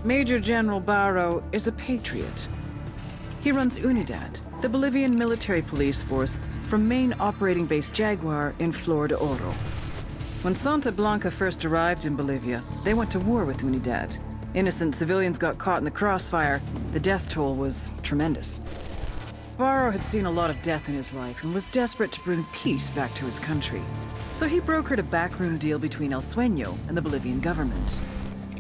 Major General Barro is a patriot. He runs UNIDAD, the Bolivian military police force from main operating base Jaguar in Flor de Oro. When Santa Blanca first arrived in Bolivia, they went to war with UNIDAD. Innocent civilians got caught in the crossfire. The death toll was tremendous. Barro had seen a lot of death in his life and was desperate to bring peace back to his country. So he brokered a backroom deal between El Sueño and the Bolivian government.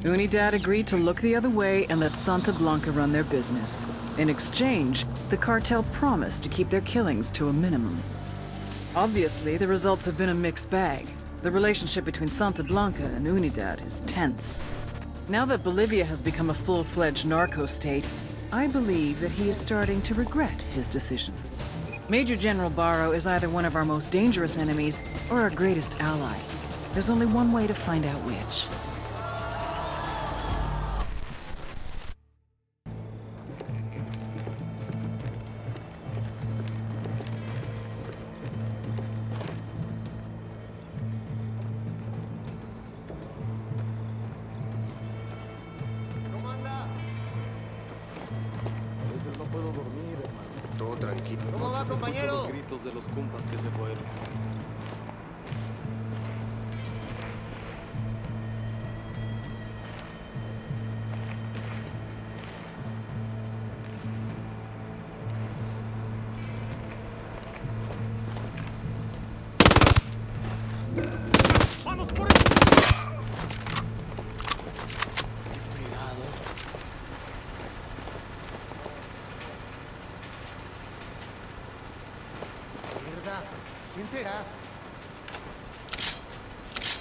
UNIDAD agreed to look the other way and let Santa Blanca run their business. In exchange, the cartel promised to keep their killings to a minimum. Obviously, the results have been a mixed bag. The relationship between Santa Blanca and UNIDAD is tense. Now that Bolivia has become a full-fledged narco state, I believe that he is starting to regret his decision. Major General Barro is either one of our most dangerous enemies or our greatest ally. There's only one way to find out which. ¿Cómo va, compañero? Los gritos de los compas que se fueron. ¡Vamos por ahí! ¿Quién será?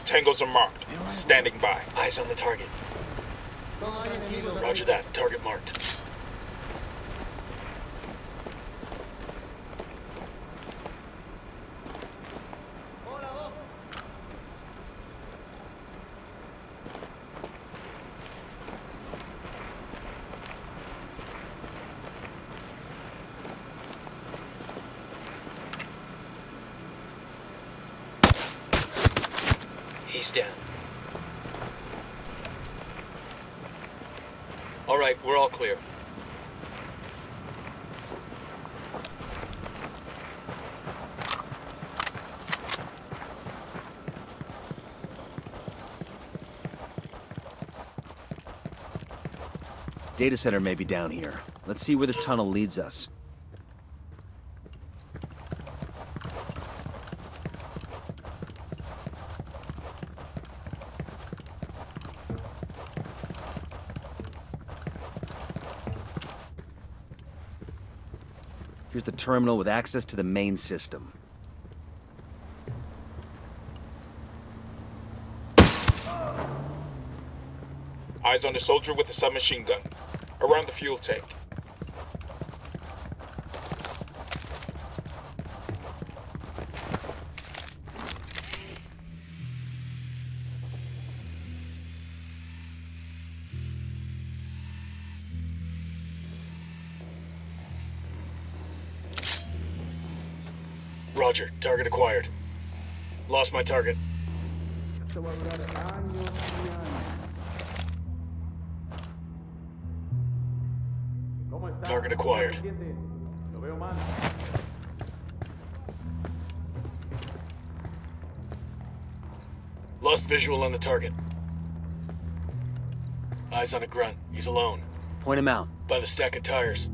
Tangos are marked. Standing by. Eyes on the target. Roger that. Target marked. He's down. All right, we're all clear. Data center may be down here. Let's see where this tunnel leads us. Here's the terminal with access to the main system. Eyes on the soldier with the submachine gun. Around the fuel tank. Roger, target acquired. Lost my target. Target acquired. Lost visual on the target. Eyes on a grunt. He's alone. Point him out. By the stack of tires.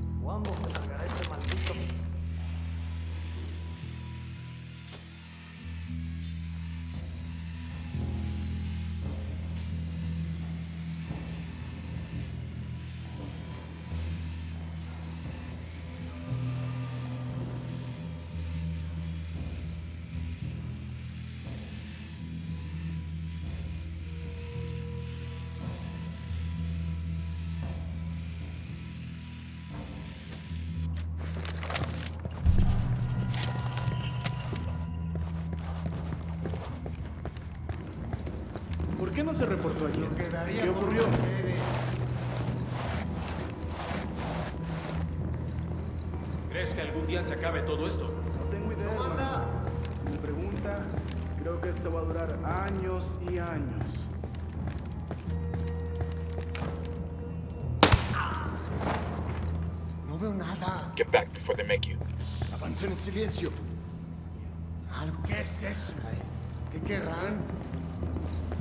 ¿Por qué no se reportó ayer? ¿Qué ocurrió? ¿Crees que algún día se acabe todo esto? No tengo idea, hermano. Si me pregunta, creo que esto va a durar años y años. veo nada. Get back before they make you. Avancen en silencio. ¿Qué es eso? ¿Qué querrán?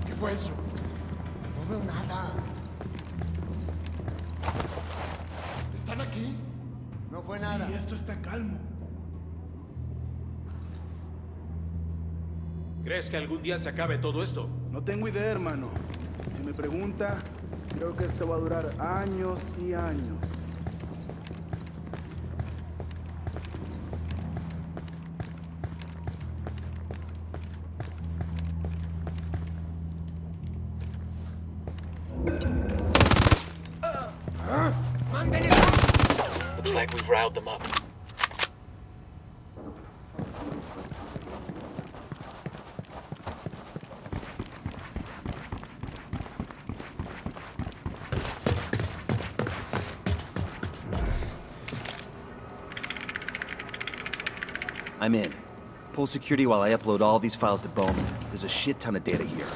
¿Qué fue eso? No veo nada. ¿Están aquí? No fue nada. Sí, esto está calmo. ¿Crees que algún día se acabe todo esto? No tengo idea, hermano. Si me pregunta, creo que esto va a durar años y años. Looks like we've riled them up. I'm in. Pull security while I upload all these files to Bowman. There's a shit ton of data here.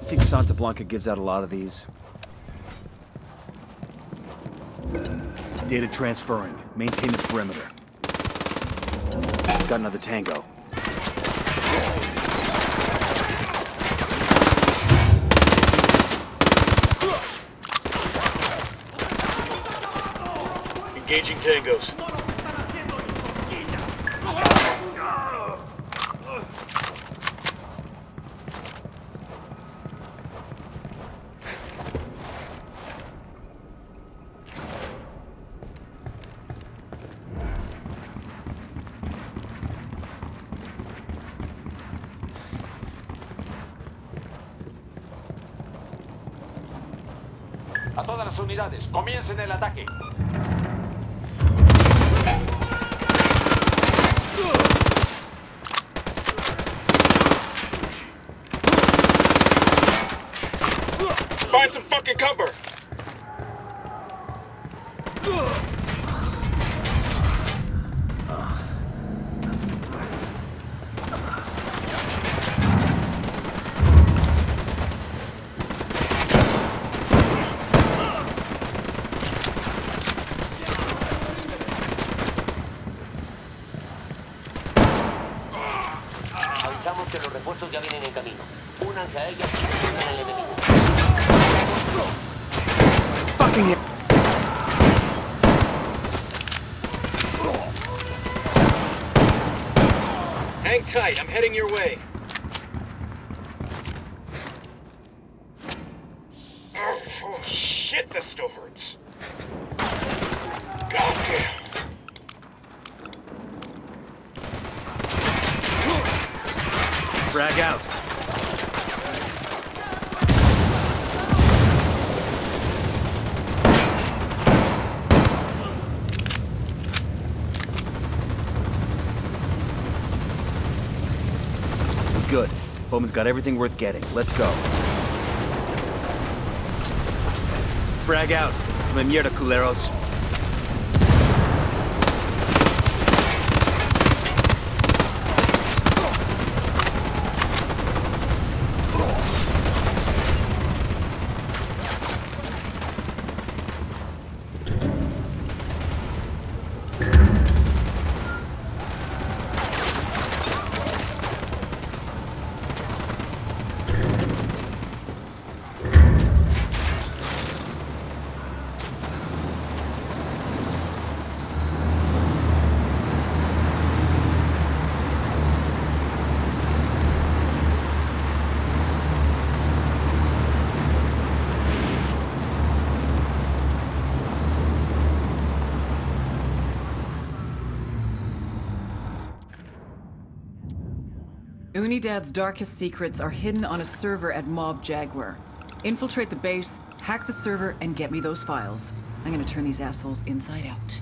Think Santa Blanca gives out a lot of these? Data transferring. Maintain the perimeter. Got another tango. Engaging tangos. A todas las unidades, comiencen el ataque. Find some fucking cover! Avisamos que los refuerzos ya vienen en camino. Únanse a ellos y detengan al enemigo. Fucking hell. Hang tight, I'm heading your way. Oh shit, this still hurts. Goddamn. Frag out. Good. Bowman's got everything worth getting. Let's go. Frag out. Me mierda, culeros. Unidad's darkest secrets are hidden on a server at Mob Jaguar. Infiltrate the base, hack the server, and get me those files. I'm gonna turn these assholes inside out.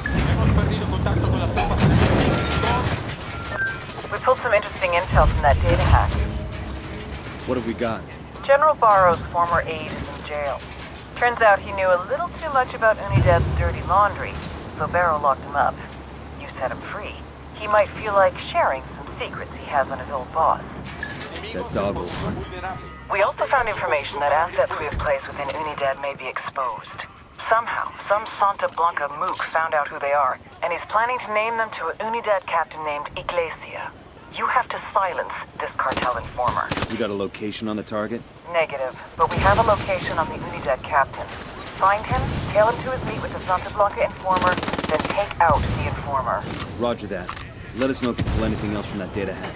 Hemos perdido contacto con las tropas enemigas. We pulled some interesting intel from that data hack. What have we got? General Barrow's former aide is in jail. Turns out he knew a little too much about Unidad's dirty laundry, so Barrow locked him up. You set him free. He might feel like sharing some secrets he has on his old boss. That dog will hunt. We also found information that assets we have placed within Unidad may be exposed. Somehow, some Santa Blanca mook found out who they are, and he's planning to name them to an Unidad captain named Iglesia. You have to silence this cartel informer. You got a location on the target? Negative, but we have a location on the Unidad captain. Find him, tail him to his meet with the Santa Blanca informer, then take out the informer. Roger that. Let us know if you pull anything else from that data hack.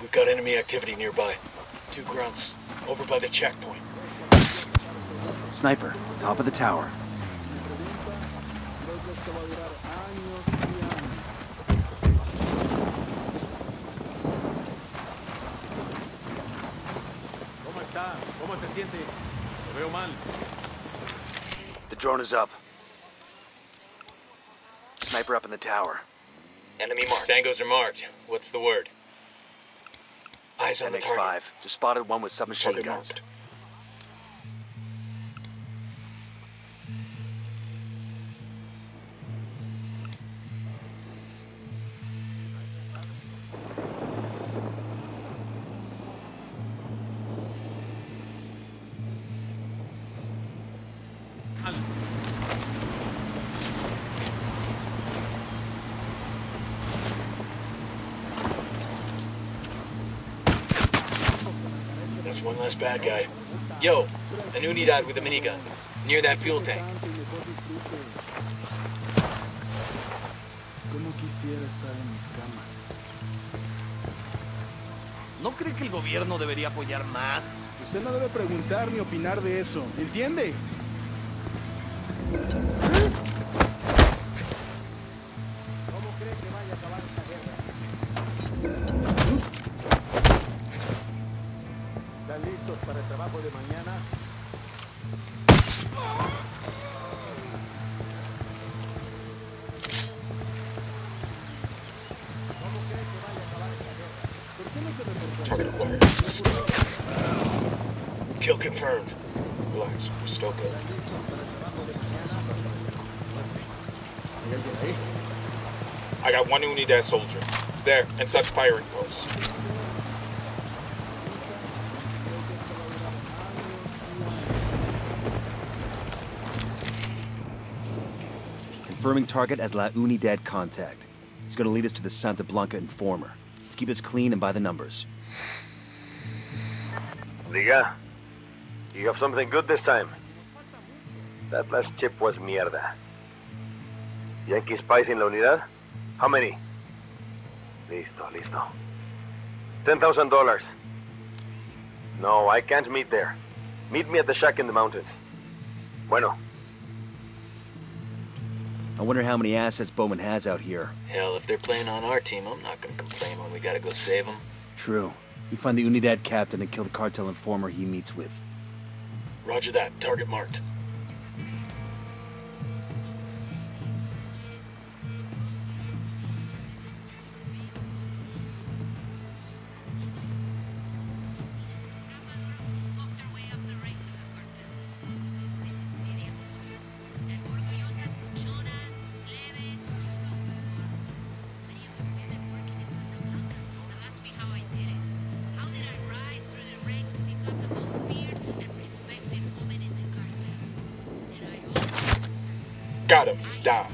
We've got enemy activity nearby. 2 grunts. Over by the checkpoint. Sniper, top of the tower. ¿Cómo está? ¿Cómo se siente? Lo veo mal. The drone is up. Sniper up in the tower. Enemy marked. Tangos are marked. What's the word? Eyes on the target. MX-5. Just spotted one with submachine Target guns. marked. That's one less bad guy. Yo, an Unidad with a minigun. Near that fuel tank. Como quisiera estar en mi cama. ¿No cree que el gobierno debería apoyar más? Usted no debe preguntar ni opinar de eso, ¿entiende? ¿Cómo cree que vaya a acabar esta guerra? ¿Están listos para el trabajo de mañana? ¿Cómo cree que vaya a acabar esta guerra? ¿Por qué no se reportó? Target acquired. Kill confirmed. Relax, we're still good. I got one Unidad soldier. There, inside the firing post. Confirming target as La Unidad contact. He's gonna lead us to the Santa Blanca informer. Let's keep this clean and by the numbers. Diga, you have something good this time. That last chip was mierda. Yankee spies in la unidad? How many? Listo, listo. $10,000. No, I can't meet there. Meet me at the shack in the mountains. Bueno. I wonder how many assets Bowman has out here. Hell, if they're playing on our team, I'm not gonna complain when we gotta go save them. True. We find the Unidad captain and kill the cartel informer he meets with. Roger that. Target marked. Got him. He's down.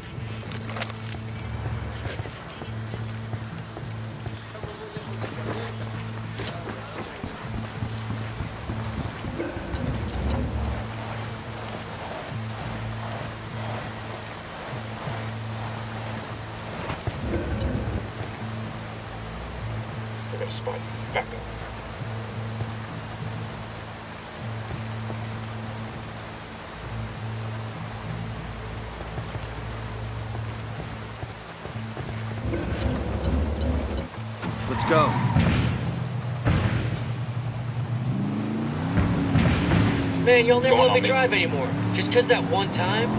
I got a spot. Back up. Let's go. Man, you'll never Go on, let me homie. drive anymore. Just 'cause that one time?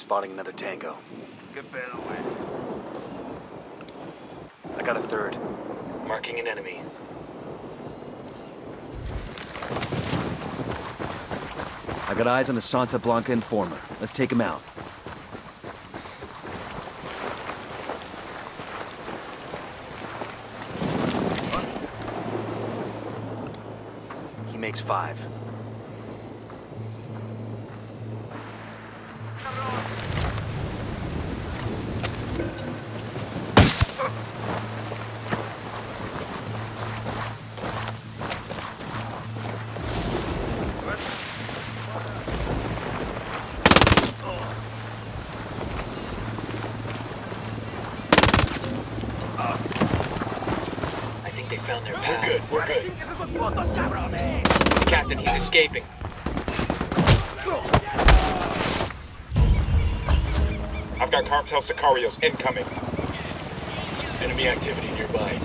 spotting another tango. I got a third. Marking an enemy. I got eyes on the Santa Blanca informer. Let's take him out. He makes 5. I think they found their path. We're good. Captain, he's escaping. I've got cartel sicarios incoming. Enemy activity nearby.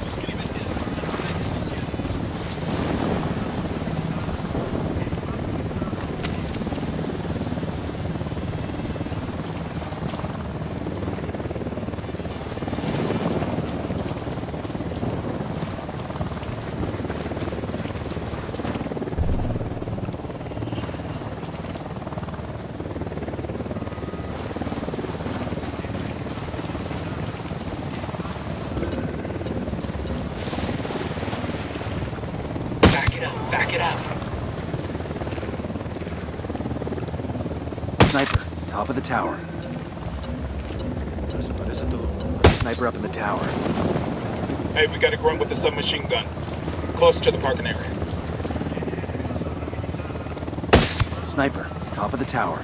Back it up. Sniper, top of the tower. Sniper up in the tower. Hey, we got a grunt with the submachine gun. Close to the parking area. Sniper, top of the tower.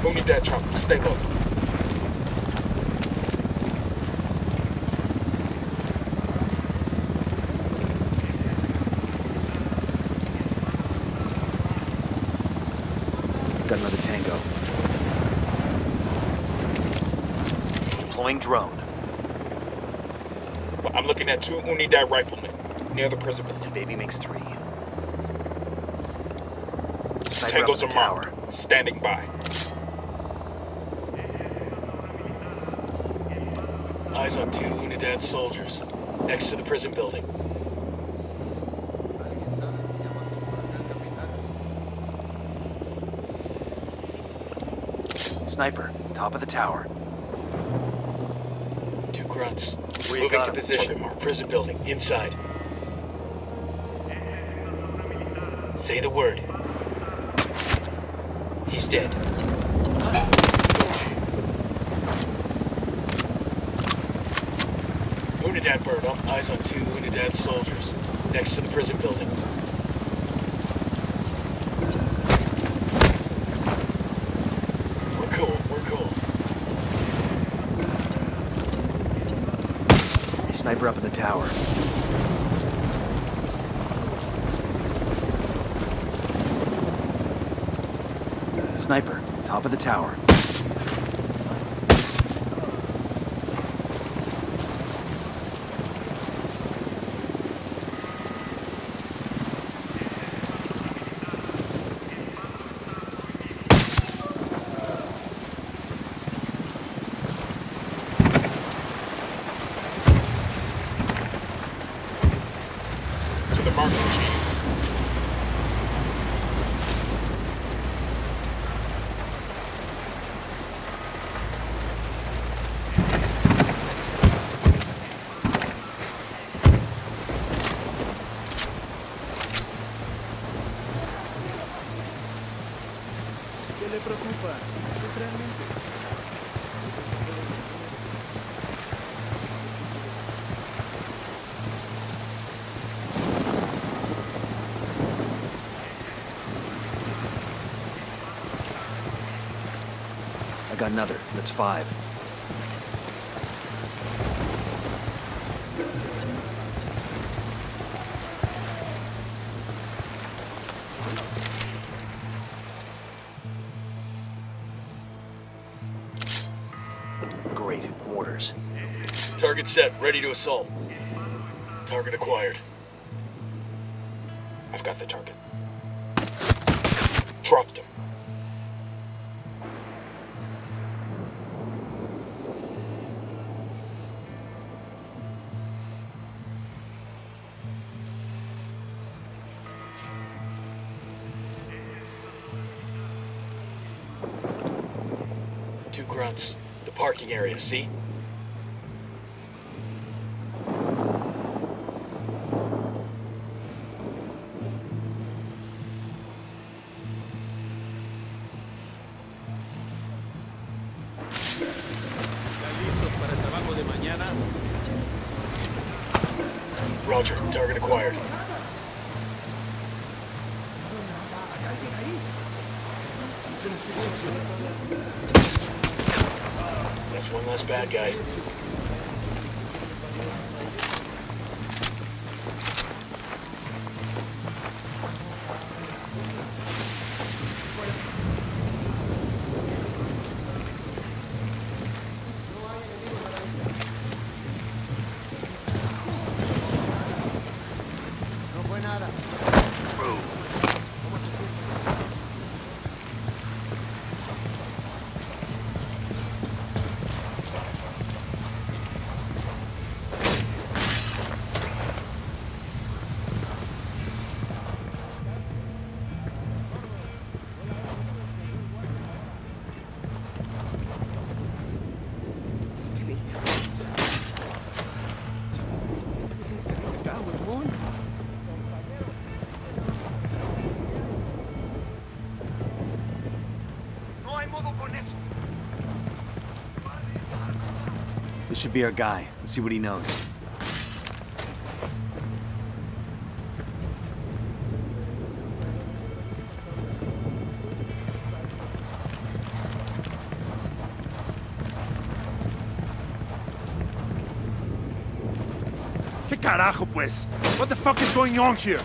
Who need that chopper? Stay low. Got another tango. Deploying drone. Well, I'm looking at 2 Unidad riflemen near the prison building. And baby makes 3. Sniper Tangos up in the are tower. marked. Standing by. Eyes on 2 Unidad soldiers next to the prison building. Sniper, top of the tower. 2 grunts. We Moving got to him. position. Prison building. Inside. Say the word. He's dead. Unidad bird up. Eyes on 2 Unidad soldiers next to the prison building. We're cool. Sniper up in the tower. Sniper, top of the tower. To the marking chiefs. ¿Qué le preocupa? ¿Es realmente? I got another. That's 5. Great. Orders. Target set. Ready to assault. Target acquired. I've got the target. Dropped him. Two grunts. The parking area, see? Roger, target acquired. That's one less bad guy. This should be our guy. Let's see what he knows. ¿Qué carajo, pues? What the fuck is going on here?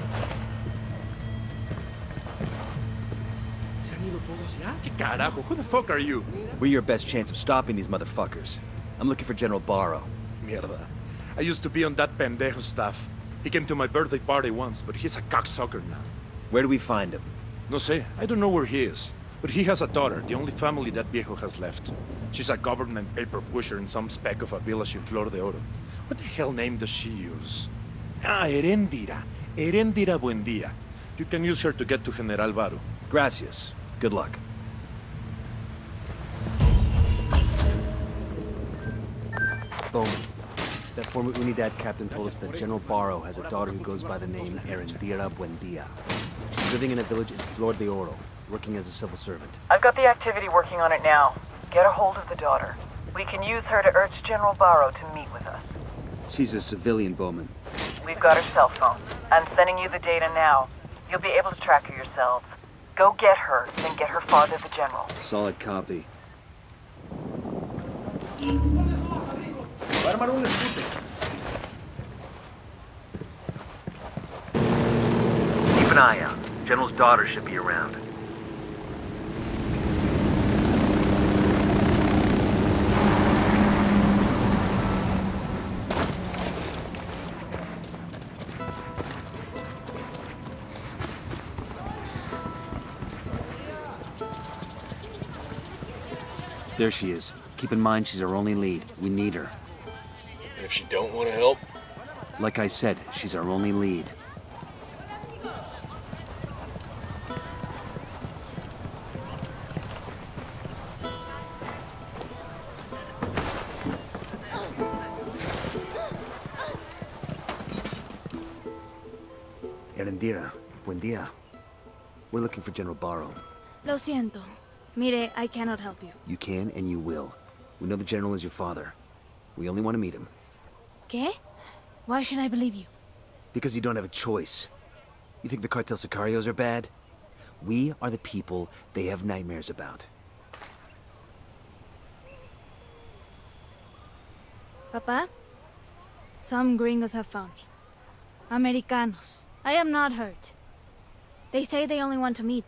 ¿Se han ido todos ya? ¿Qué carajo? Who the fuck are you? We're your best chance of stopping these motherfuckers. I'm looking for General Barrow. Mierda. I used to be on that pendejo staff. He came to my birthday party once, but he's a cocksucker now. Where do we find him? No sé. I don't know where he is. But he has a daughter, the only family that viejo has left. She's a government paper pusher in some speck of a village in Flor de Oro. What the hell name does she use? Ah, Erendira. Erendira Buendia. You can use her to get to General Barrow. Gracias. Good luck. Bowman. That former Unidad captain told us that General Barrow has a daughter who goes by the name Erendira Buendia. She's living in a village in Flor de Oro, working as a civil servant. I've got the activity working on it now. Get a hold of the daughter. We can use her to urge General Barrow to meet with us. She's a civilian, Bowman. We've got her cell phone. I'm sending you the data now. You'll be able to track her yourselves. Go get her, then get her father, the general. Solid copy. Keep an eye out. General's daughter should be around. There she is. Keep in mind she's our only lead. We need her. And if she don't want to help? Like I said, she's our only lead. Erendira, buen día. We're looking for General Barrow. Lo siento. Mire, I cannot help you. You can and you will. We know the General is your father. We only want to meet him. ¿Qué? Why should I believe you? Because you don't have a choice. You think the cartel sicarios are bad? We are the people they have nightmares about. Papa? Some gringos have found me. Americanos. I am not hurt. They say they only want to meet.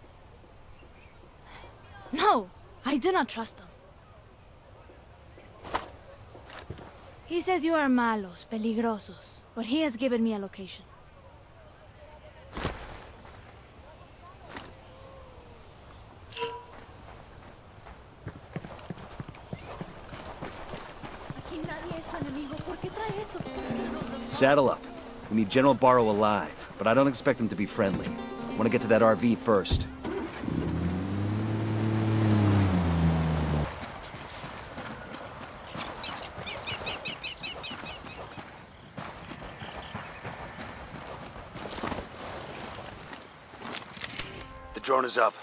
No, I do not trust them. He says you are malos, peligrosos, but he has given me a location. Saddle up. We need General Barrow alive, but I don't expect him to be friendly. I want to get to that RV first. The drone is up.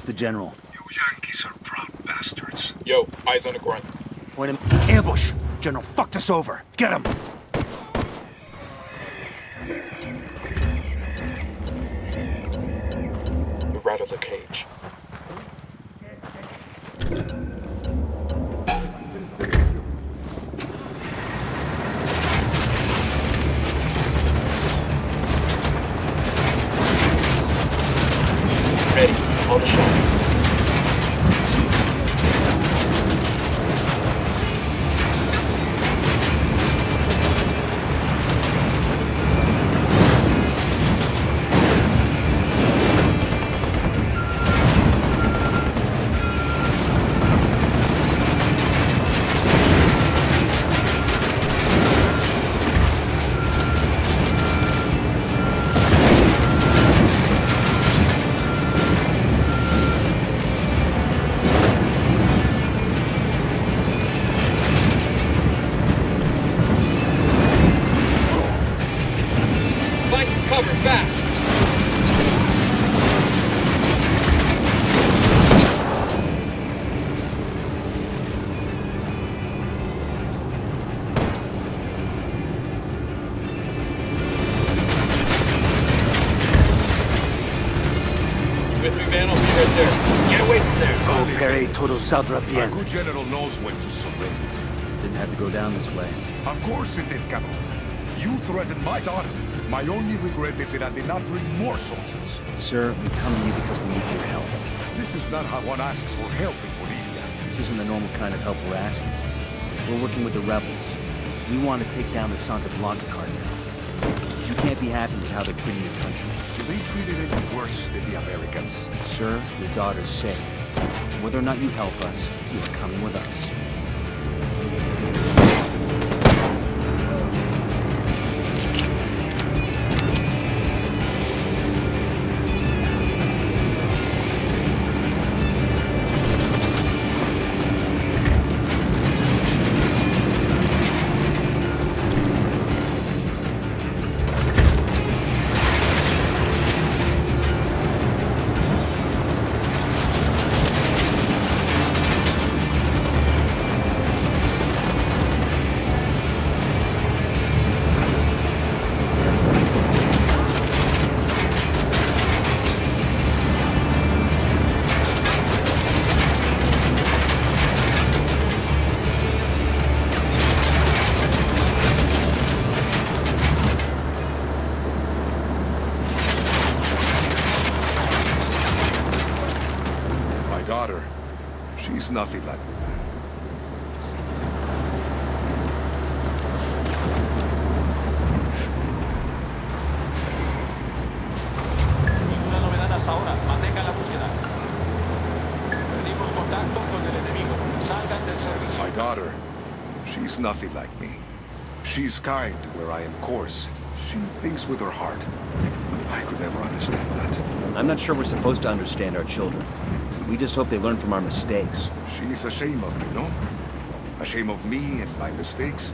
The general. You Yankees are proud bastards. Yo, eyes on the grunt. Point him. Ambush! General fucked us over. Get him! The rat of the cage. Ready. Hold the shot. Cover, fast! With me, man, I'll be right there. Get away from there! Go, Perry, todo saldrá bien. Our good general knows when to surrender. Didn't have to go down this way. Of course it did, Cabo. You threatened my daughter. My only regret is that I did not bring more soldiers. Sir, we come to you because we need your help. This is not how one asks for help in Bolivia. This isn't the normal kind of help we're asking. We're working with the rebels. We want to take down the Santa Blanca cartel. You can't be happy with how they're treating your country. They treated it worse than the Americans. Sir, your daughter's safe. Whether or not you help us, you are coming with us. Daughter, she's nothing like... Ninguna novedad hasta ahora. Mantengan la búsqueda. Perdimos contacto con el enemigo. Salgan del servicio. My daughter, she's nothing like me. She's kind where I am coarse. She thinks with her heart. I could never understand that. I'm not sure we're supposed to understand our children. We just hope they learn from our mistakes. She's ashamed of me, no? Ashamed of me and my mistakes?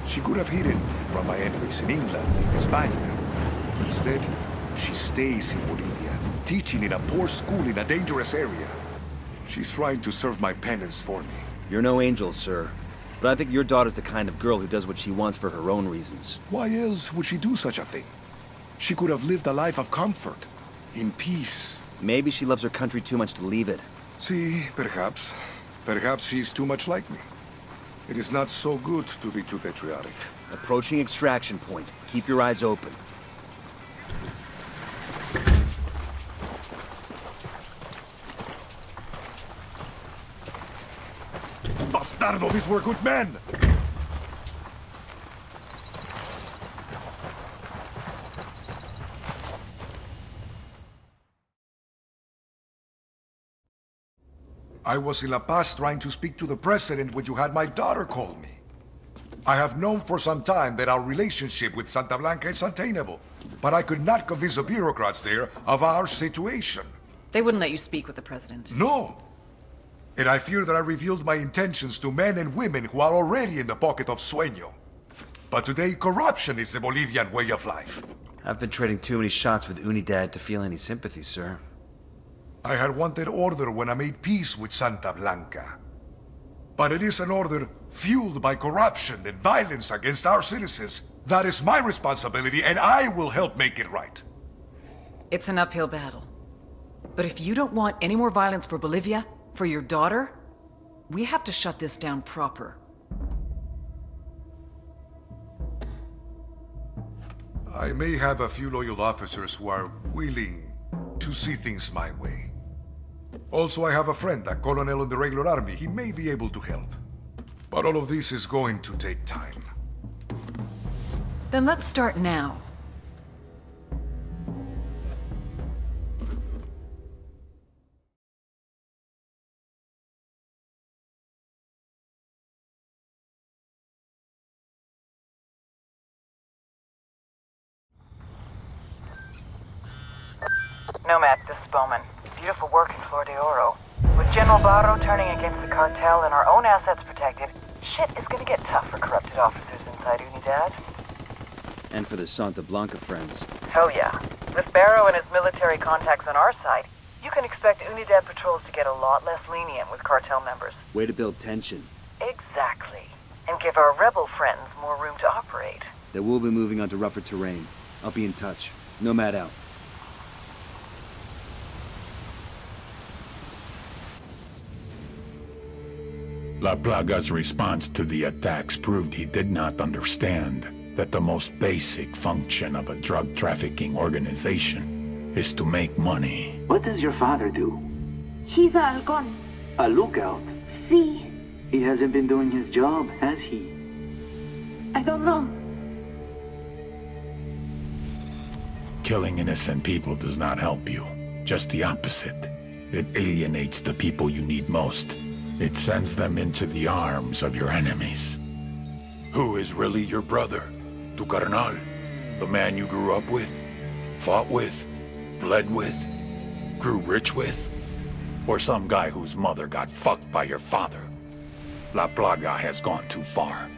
She could have hidden from my enemies in England, in Spain. Instead, she stays in Bolivia, teaching in a poor school in a dangerous area. She's trying to serve my penance for me. You're no angel, sir. But I think your daughter's the kind of girl who does what she wants for her own reasons. Why else would she do such a thing? She could have lived a life of comfort, in peace. Maybe she loves her country too much to leave it. See, perhaps. Perhaps she's too much like me. It is not so good to be too patriotic. Approaching extraction point. Keep your eyes open. Bastardo, these were good men! I was in La Paz trying to speak to the president when you had my daughter call me. I have known for some time that our relationship with Santa Blanca is untenable, but I could not convince the bureaucrats there of our situation. They wouldn't let you speak with the president. No! And I fear that I revealed my intentions to men and women who are already in the pocket of Sueño. But today, corruption is the Bolivian way of life. I've been trading too many shots with Unidad to feel any sympathy, sir. I had wanted order when I made peace with Santa Blanca. But it is an order fueled by corruption and violence against our citizens. That is my responsibility, and I will help make it right. It's an uphill battle. But if you don't want any more violence for Bolivia, for your daughter, we have to shut this down proper. I may have a few loyal officers who are willing to see things my way. Also, I have a friend, a colonel in the regular army. He may be able to help. But all of this is going to take time. Then let's start now. Nomad, this is Bowman. Beautiful work in Flor de Oro. With General Barro turning against the cartel and our own assets protected, shit is gonna get tough for corrupted officers inside Unidad. And for the Santa Blanca friends. Hell yeah. With Barro and his military contacts on our side, you can expect Unidad patrols to get a lot less lenient with cartel members. Way to build tension. Exactly. And give our rebel friends more room to operate. They will be moving on to rougher terrain. I'll be in touch. Nomad out. La Plaga's response to the attacks proved he did not understand that the most basic function of a drug trafficking organization is to make money. What does your father do? He's a halcón. A lookout? Sí. He hasn't been doing his job, has he? I don't know. Killing innocent people does not help you. Just the opposite. It alienates the people you need most. It sends them into the arms of your enemies. Who is really your brother? Tu carnal? The man you grew up with? Fought with? Bled with? Grew rich with? Or some guy whose mother got fucked by your father? La Plaga has gone too far.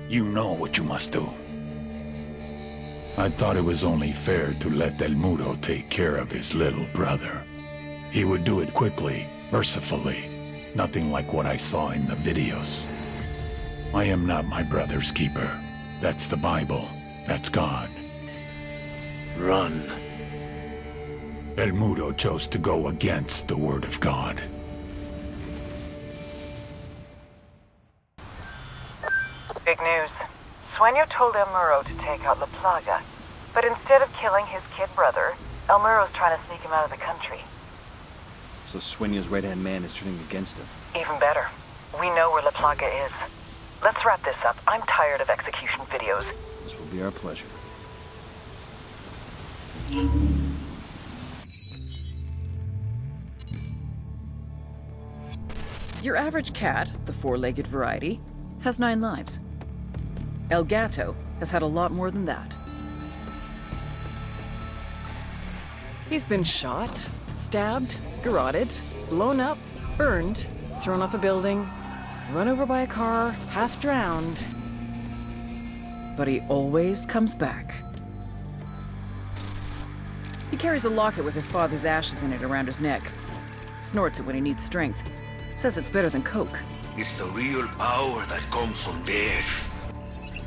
You know what you must do. I thought it was only fair to let El Muro take care of his little brother. He would do it quickly, mercifully. Nothing like what I saw in the videos. I am not my brother's keeper. That's the Bible. That's God. Run. El Muro chose to go against the word of God. Big news. Sueño told El Muro to take out La Plaga, but instead of killing his kid brother, El Muro's trying to sneak him out of the country. So Sueño's right-hand man is turning against him. Even better. We know where La Plaga is. Let's wrap this up. I'm tired of execution videos. This will be our pleasure. Your average cat, the four-legged variety, has 9 lives. El Gato has had a lot more than that. He's been shot, stabbed, garroted, blown up, burned, thrown off a building, run over by a car, half drowned. But he always comes back. He carries a locket with his father's ashes in it around his neck. Snorts it when he needs strength. Says it's better than coke. It's the real power that comes from death.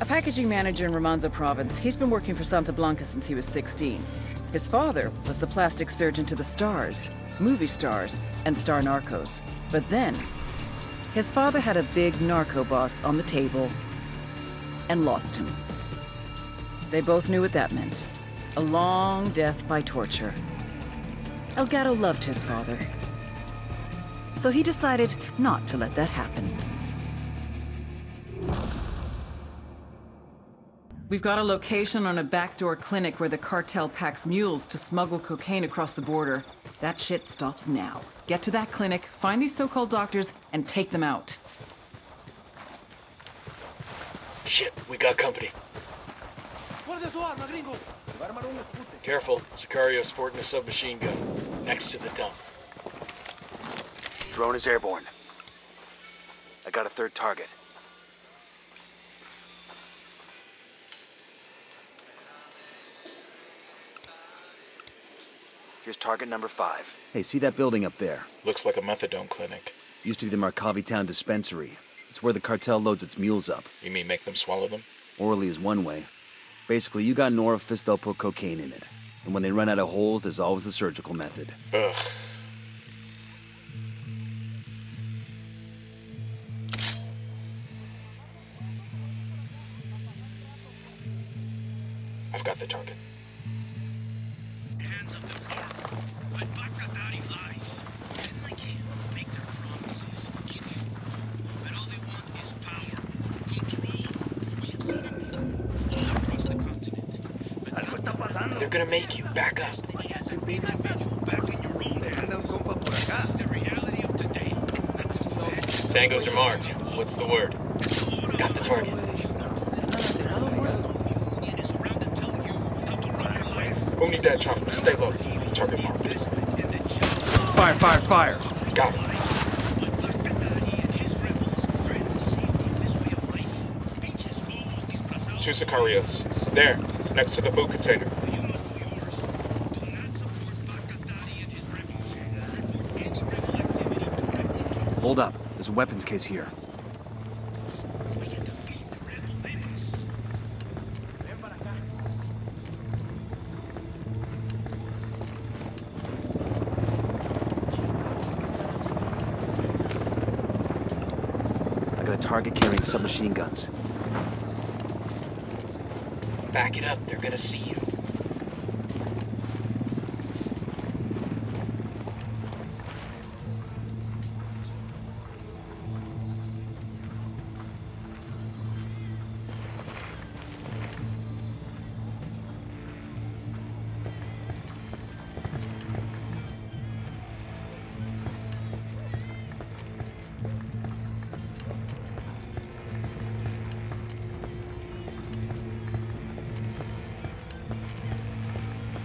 A packaging manager in Romanzo province. He's been working for Santa Blanca since he was 16. His father was the plastic surgeon to the stars, movie stars, and star narcos. But then, his father had a big narco boss on the table and lost him. They both knew what that meant. A long death by torture. Elgato loved his father, so he decided not to let that happen. We've got a location on a backdoor clinic where the cartel packs mules to smuggle cocaine across the border. That shit stops now. Get to that clinic, find these so-called doctors, and take them out. Shit, we got company. Careful, Sicario sporting a submachine gun. Next to the dump. Drone is airborne. I got a third target. Here's target number 5. Hey, see that building up there? Looks like a methadone clinic. Used to be the Markavi Town dispensary. It's where the cartel loads its mules up. You mean make them swallow them? Orally is one way. Basically, you got an orifice, they'll put cocaine in it. And when they run out of holes, there's always the surgical method. Ugh. I've got the target. Hands up the car. But Bakatari lies. Men like him make their promises, give you all. But all they want is power, control. We have seen it before, all across the continent. But they're gonna make you back up. as an individual back in your own hands. This is the reality of today. That's a fact. Tangos are marked. What's the word? Got the target. Unidad chopper, stay low. Target marked. Fire, fire, fire! Got it. Two Sicarios. There, next to the food container. Hold up. There's a weapons case here. I got a target carrying submachine guns. Back it up, they're gonna see you.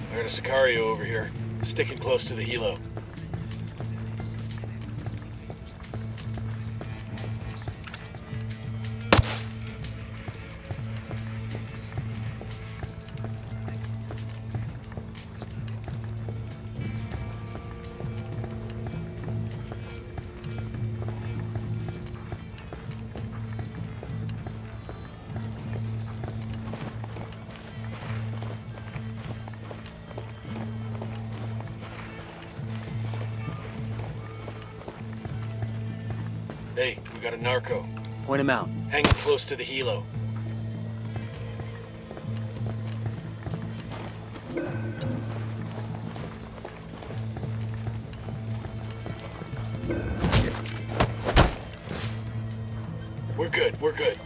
I heard a Sicario over here, sticking close to the helo. Hey, we got a narco. Point him out. Hanging close to the helo. We're good, we're good.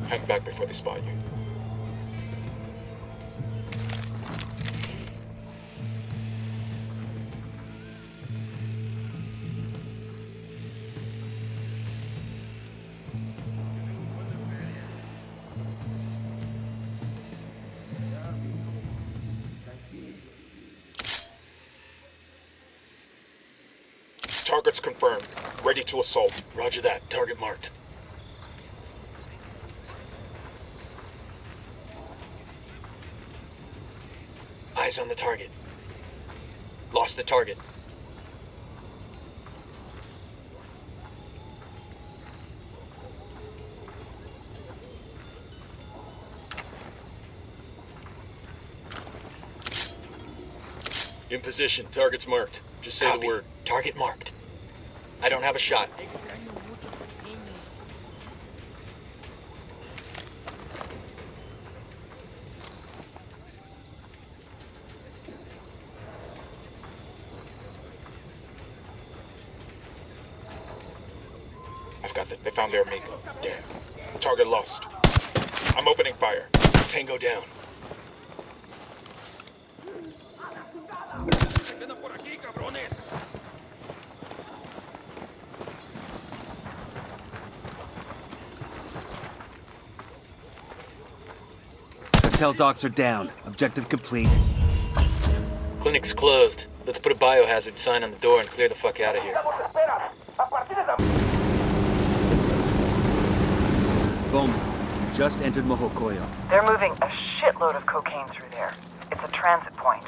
Hang back before they spot you. Target's confirmed. Ready to assault. Roger that. Target marked. Eyes on the target. Lost the target. In position. Target's marked. Just say the word. Target marked. I don't have a shot. I've got it. They found their amigo. Damn. Target lost. I'm opening fire. Tango down. Hotel docs are down. Objective complete. Clinic's closed. Let's put a biohazard sign on the door and clear the fuck out of here. Boom. Just entered Mojocoyo. They're moving a shitload of cocaine through there. It's a transit point.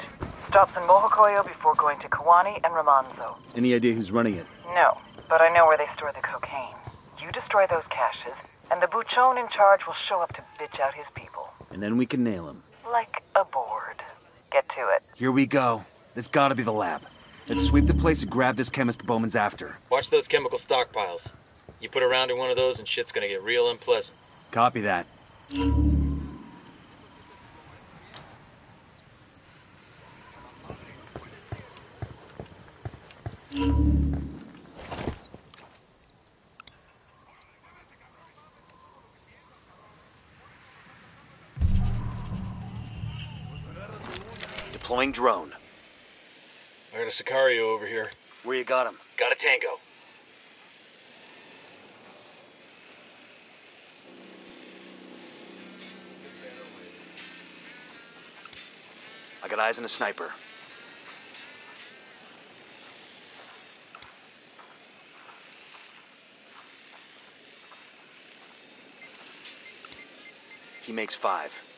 Stops in Mojocoyo before going to Kawani and Ramanzo. Any idea who's running it? No, but I know where they store the cocaine. You destroy those caches, and the buchon in charge will show up to bitch out his people. And then we can nail him. Like a board. Get to it. Here we go. This gotta be the lab. Let's sweep the place and grab this chemist Bowman's after. Watch those chemical stockpiles. You put a round in one of those and shit's gonna get real unpleasant. Copy that. Deploying drone. I got a Sicario over here. Where you got him? Got a Tango. I got eyes on a sniper. He makes 5.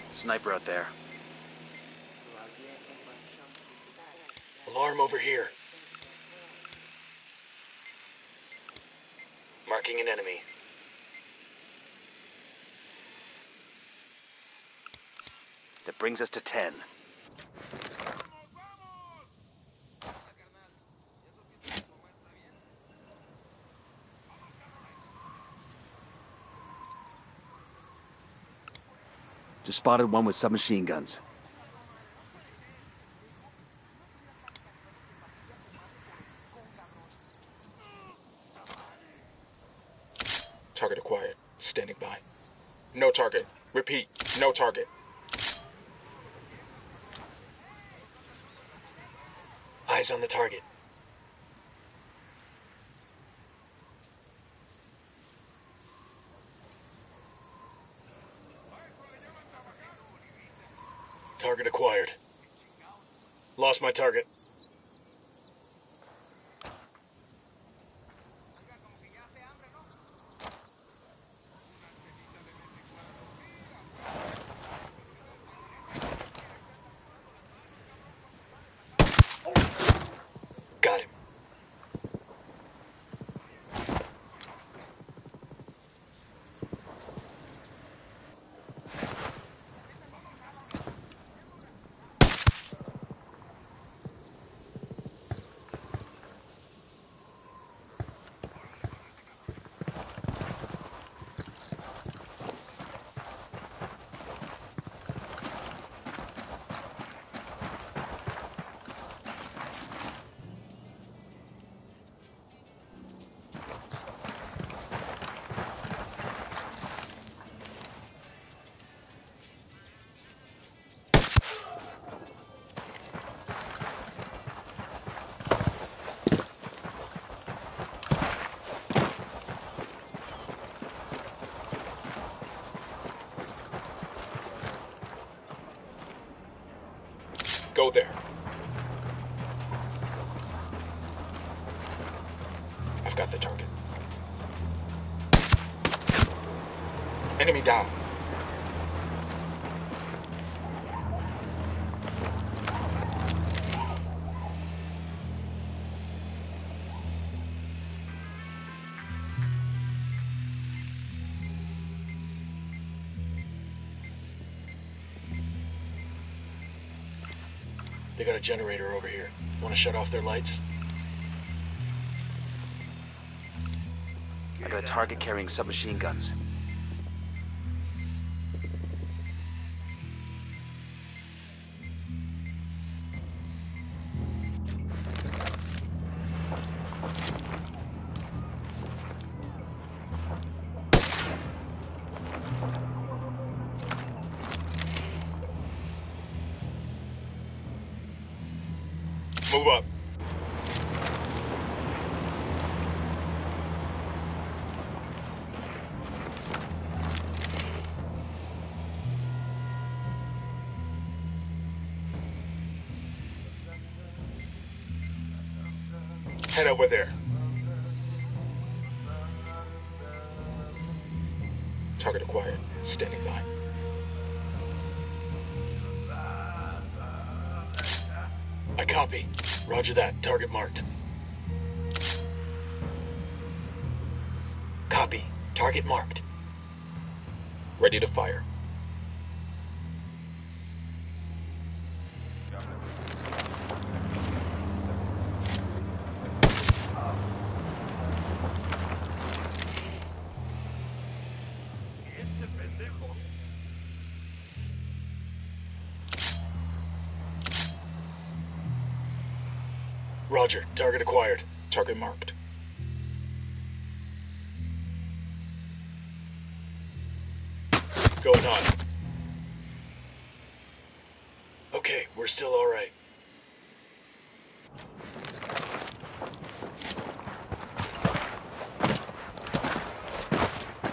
Sniper out there. Alarm over here. Marking an enemy. That brings us to 10. Just spotted one with submachine guns. Target acquired. Standing by. No target. Repeat. No target. Eyes on the target. Target acquired. Lost my target. Got him. Go there. I've got the target. Enemy down. They got a generator over here. Want to shut off their lights? I got a target carrying submachine guns. Move up. Head over there. Target acquired. Standing by. I copy. Roger that. Target marked. Copy. Target marked. Ready to fire. Roger. Target acquired. Target marked. Going on. Okay, we're still all right.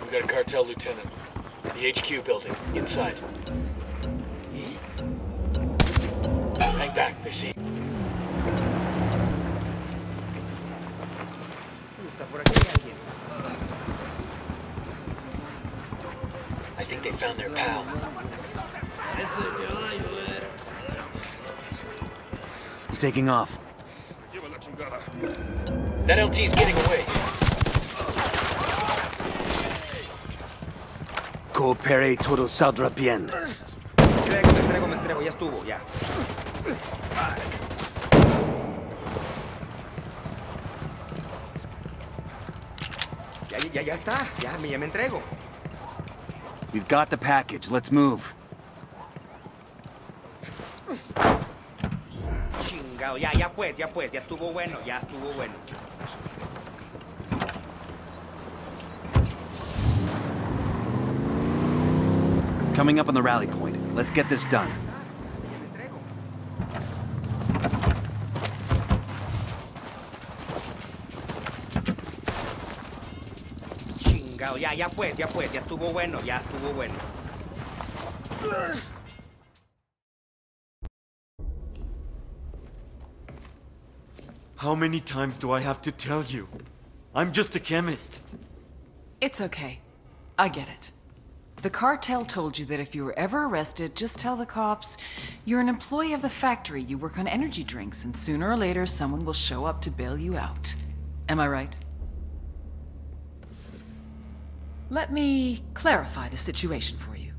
We got a cartel lieutenant. The HQ building. Inside. Hang back. They see. I think they found their pal. He's taking off. That LT's getting away. Coopere todo saldrá bien. Me entrego, ya estuvo, ya. Ya está, ya me entrego. We've got the package. Let's move. Chingado, ya estuvo bueno, Coming up on the rally point. Let's get this done. Chingado, ya estuvo bueno, How many times do I have to tell you? I'm just a chemist. It's okay. I get it. The cartel told you that if you were ever arrested, just tell the cops you're an employee of the factory, you work on energy drinks, and sooner or later someone will show up to bail you out. Am I right? Let me clarify the situation for you.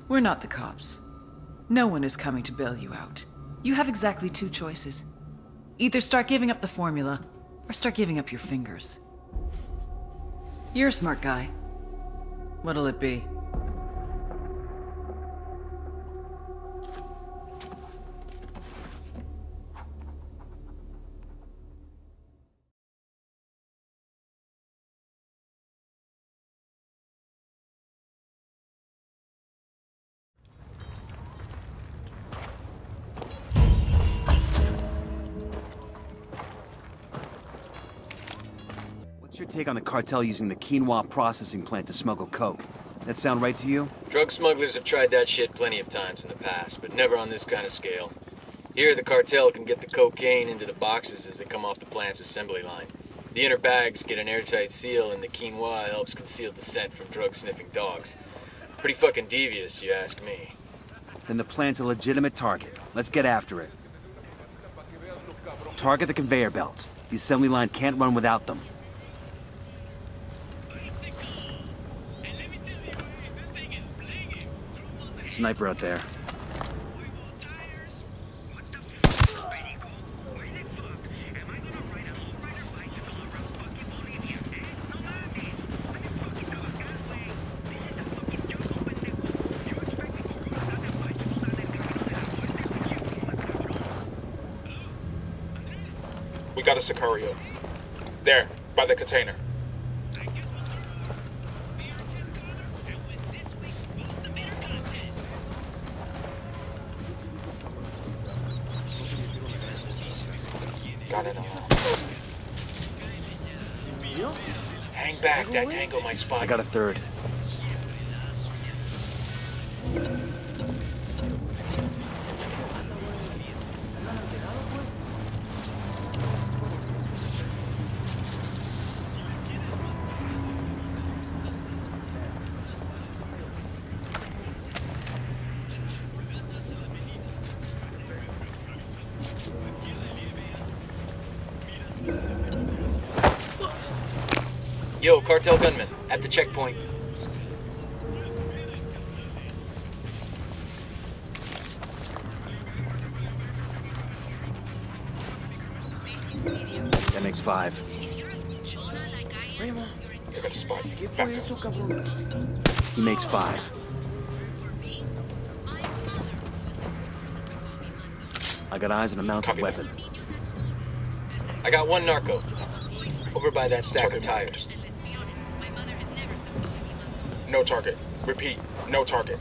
We're not the cops. No one is coming to bail you out. You have exactly two choices. Either start giving up the formula, or start giving up your fingers. You're a smart guy. What'll it be? What's your take on the cartel using the quinoa processing plant to smuggle coke? That sound right to you? Drug smugglers have tried that shit plenty of times in the past, but never on this kind of scale. Here, the cartel can get the cocaine into the boxes as they come off the plant's assembly line. The inner bags get an airtight seal, and the quinoa helps conceal the scent from drug-sniffing dogs. Pretty fucking devious, you ask me. Then the plant's a legitimate target. Let's get after it. Target the conveyor belts. The assembly line can't run without them. Sniper out there. We got a Sicario. There, by the container. Got it. Hang back, that tango might spot. I got a third. Yo, cartel gunman, at the checkpoint. That makes 5. They're gonna spot you. Back up. He makes 5. I got eyes on a mounted weapon. I got one narco. Over by that stack of tires. No target. Repeat, no target.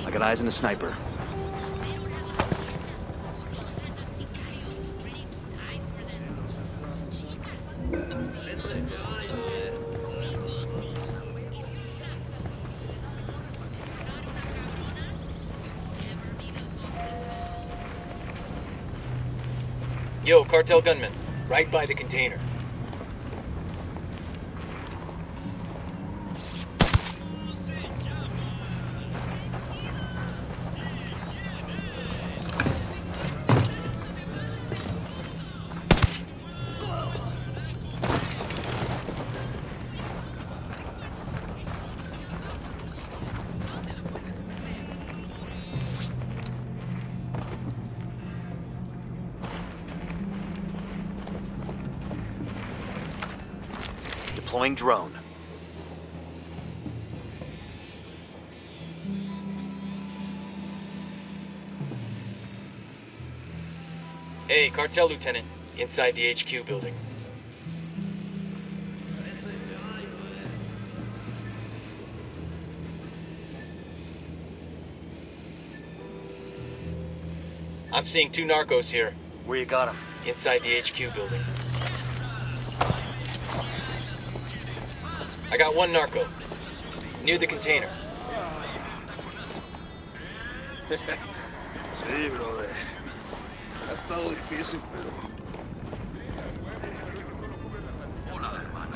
I got eyes on the sniper. Yo, cartel gunman, right by the container. Deploying drone. Hey, cartel lieutenant, inside the HQ building. I'm seeing 2 narcos here. Where you got them? Inside the HQ building. I got 1 narco. Near the container. Sí, brother. Ha estado difícil, pero... Hola, hermanos.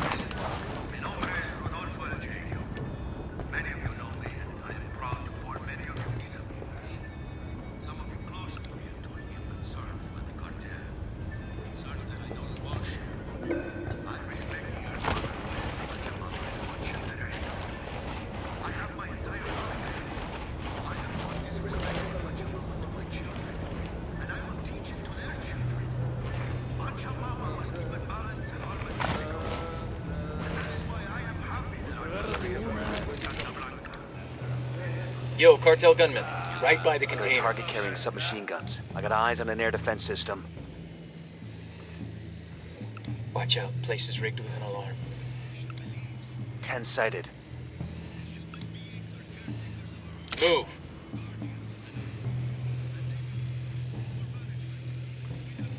Mi nombre es Rodolfo El Genio. Many of you know me, and I am proud to call many of you mis amigos. Some of you close to me have told me of concerns about the cartel. Concerns that I don't all share. I respect the urge of otherwise as much as the rest of you. I have my entire life. I have taught disrespect for Pachamama to my children, and I will teach it to their children. Pachamama must keep in balance and harmony with the gods. And that is why I am happy that our country is with Casablanca. Yo, cartel gunman, right by the Got a container. target carrying submachine guns. I got eyes on an air defense system. Watch out, place is rigged with an alarm. 10 sighted. Move.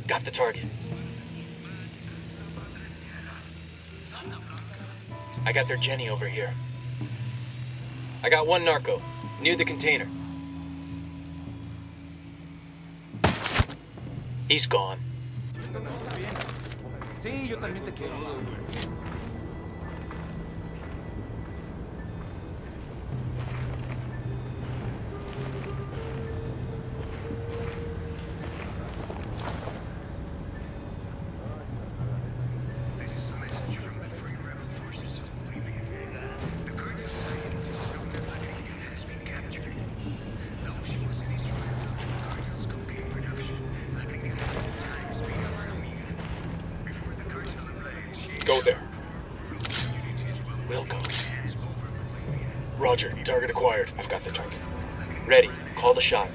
Got the target. I got their Jenny over here. I got one narco, near the container. He's gone. Sí, yo también te quiero. Go there. We'll go. Roger, target acquired. I've got the target. Ready, call the shot.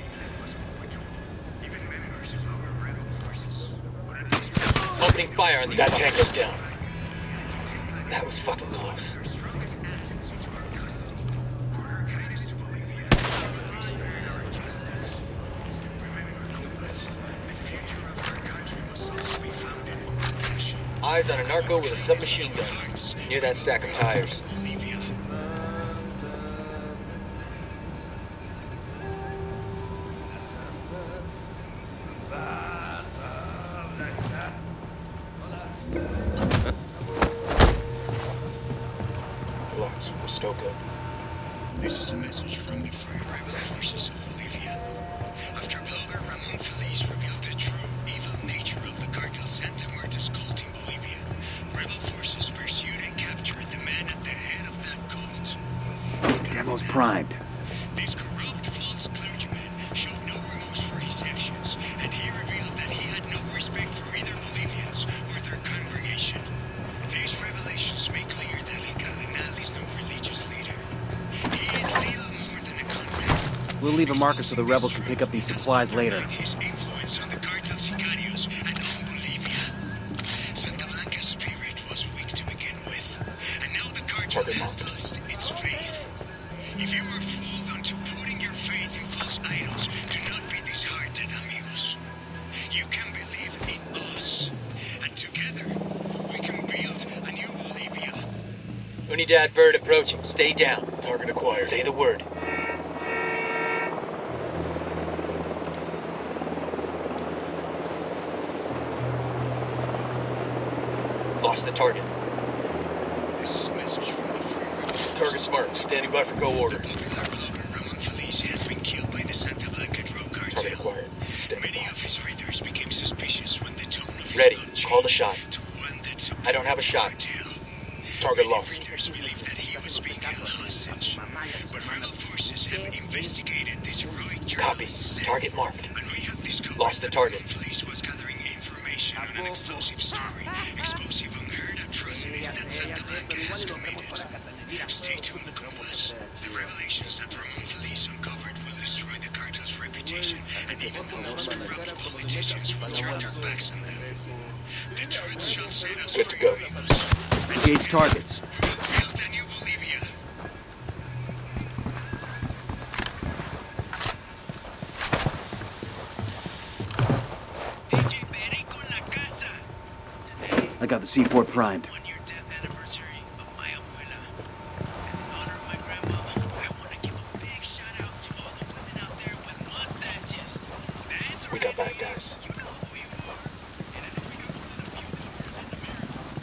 Opening fire on the... That tank goes down. That was fucking close. Eyes on a narco with a submachine gun, near that stack of tires. Relax, we're still good. This is a message from the Free Rebel Forces of Bolivia. After blogger Ramon Feliz revealed the true evil nature of the cartel Santa Muerta's cult in Bolivia, rebel forces pursued and captured the man at the head of that cult. Demo's primed. This corrupt false clergyman showed no remorse for his actions, and he revealed that he had no respect for either Bolivians or their congregation. These revelations make clear that El Cardenal is no religious leader. He is little more than a convict. We'll leave a marker so the rebels can pick up these supplies later. His influence on the cartel sicarios and on Bolivia. Santa Blanca's spirit was weak to begin with, and now the cartel has lost its faith. If you were fooled onto putting your faith in false idols, do not be disheartened, amigos. You can believe in us, and together we can build a new Bolivia. Unidad bird approaching. Stay down. Target acquired. Say the word. Lost the target. This is a message from the Free Rebel. Target's marked. Standing by for go order. Popular blogger Ramon Feliz has been killed by the Santa Blanca drug cartel. Target acquired. Many of his readers became suspicious when the tone of his Ready. blog Call the shot. to one that supported I don't have a shot. the cartel. Target Many lost. readers believed that he was being held hostage, but rebel forces have investigated this heroic Copy. journalist's death, Target marked. and we have discovered Lost the that target. Ramon Feliz was gathering information on an explosive story, explosive unheard atrocities that Santa Blanca has committed. Stay tuned, compas. The revelations that Ramon Feliz uncovered will destroy the cartel's reputation, and even the most corrupt politicians will turn their backs on them. The truth shall set us Good to go. free, amigos. Engage targets. We will build a new Bolivia. I got the C4 primed. One-year death anniversary of my abuela. And in honor of my grandmama, I want to give a big shout out to all the women out there with mustaches. That's We got bad guys. you know who you are. And if we got more than a few in America,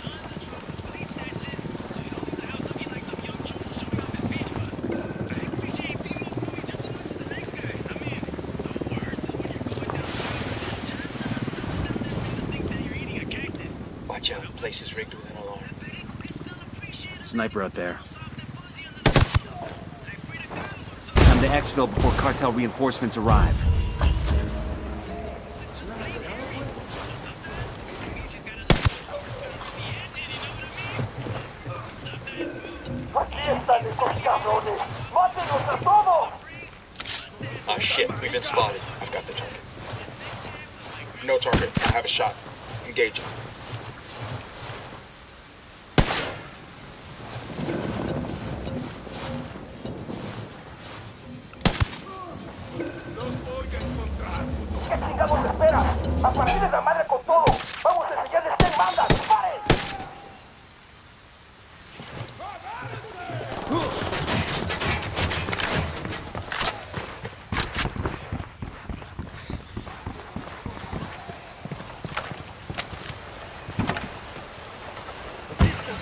tons of trouble. Bleach that shit so you don't leave the house looking like some young cholo showing off his beach bud. I appreciate female movie just as much as the next guy. I mean, the worst is when you're going down south, just enough stumble down that thing to think that you're eating a cactus. Watch out. Place is rigged with an alarm. Sniper out there. Time to exfil before cartel reinforcements arrive. Ah, shit. We've been spotted. I've got the target. No target. I have a shot. Engaging.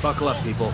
Buckle up, people.